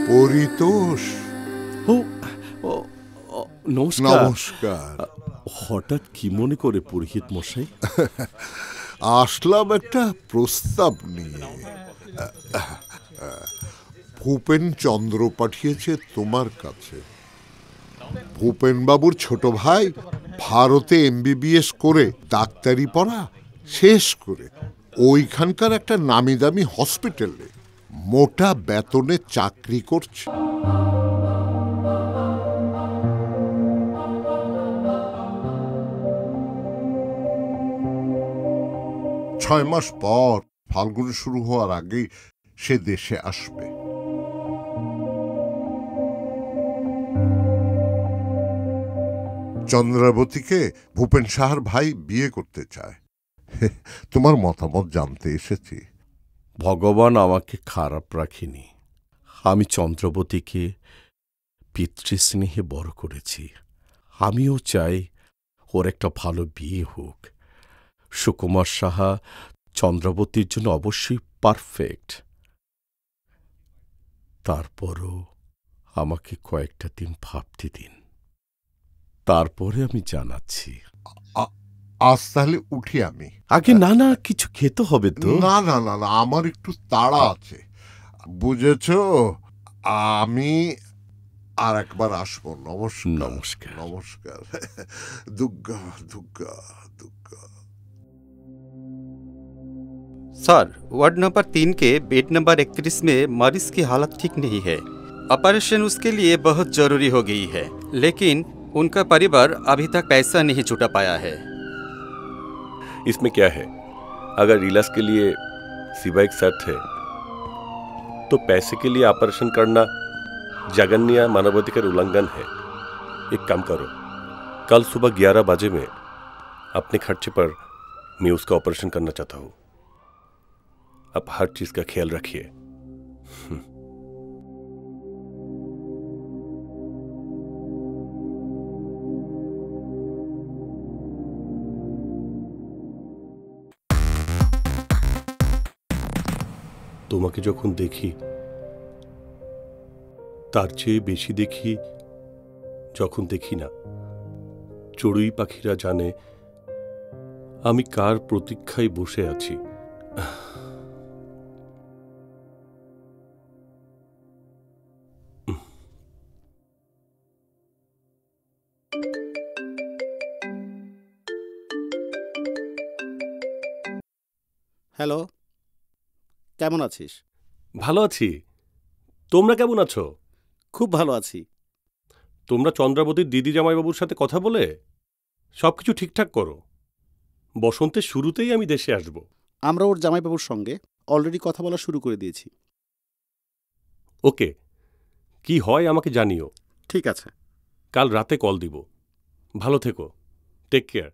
পরিতোষ, ও ও, ও, নমস্কার। নমস্কার। হঠাৎ কি মনে করে পুরোহিত মশাই? আসলাম একটা প্রস্তাব নিয়ে। ভূপেন চন্দ্র পাঠিয়েছে তোমার কাছে। ভূপেন বাবুর ছোট ভাই ভারতে MBBS করে ডাক্তারি পড়া শেষ করে ওইখানকার একটা নামি দামি হসপিটালে মোটা বেতনে চাকরি করছে। 6 মাস পর ফাল্গুন শুরু হওয়ার আগেই সে দেশে আসবে। চন্দ্রাবতীকে ভূপেন সাহার ভাই বিয়ে করতে চায়। তোমার মতামত জানতে এসেছি। ভগবান আমাকে খারাপ রাখিনি। আমি চন্দ্রবতীকে পিতৃস্নেহে বড় করেছি। আমিও চাই ওর একটা ভালো বিয়ে হোক। সুকুমার সাহা চন্দ্রবতীর জন্য অবশ্যই পারফেক্ট। তারপরও আমাকে কয়েকটা দিন ভাবতে দিন, তারপরে আমি জানাচ্ছি। আজ তাহলে উঠি আমি। আগে না না, কিছু খেতে হবে তো। না না না না, আমার একটু তাড়া আছে, বুঝেছ? আমি আর একবার আসবো। নমস্কার। নমস্কার। নমস্কার। Durga Durga Durga. Sir, ward number 3 के बेड नंबर 31 में मरीज की हालत ठीक नहीं है। ऑपरेशन उसके लिए बहुत जरूरी हो गई है, लेकिन उनका परिवार अभी तक पैसा नहीं जुटा पाया है। इसमें क्या है, अगर इलाज के लिए सिवा एक शर्त है तो पैसे के लिए ऑपरेशन करना जघन्य मानवाधिकार उल्लंघन है। एक काम करो, कल सुबह 11 बजे में अपने खर्चे पर मैं उसका ऑपरेशन करना चाहता हूं। आप हर चीज का ख्याल रखिए। তোমাকে যখন দেখি তার চেয়ে বেশি দেখি যখন দেখি না। চড়ুই পাখিরা জানে আমি কার প্রতীক্ষায় বসে আছি। হ্যালো, কেমন আছিস? ভালো আছি, তোমরা কেমন আছো? খুব ভালো আছি। তোমরা চন্দ্রাবতীর দিদি জামাইবাবুর সাথে কথা বলে সবকিছু ঠিকঠাক করো। বসন্তের শুরুতেই আমি দেশে আসব। আমরা ওর জামাইবাবুর সঙ্গে অলরেডি কথা বলা শুরু করে দিয়েছি। ওকে, কি হয় আমাকে জানিও। ঠিক আছে। কাল রাতে কল দিব। ভালো থেকো, টেক কেয়ার।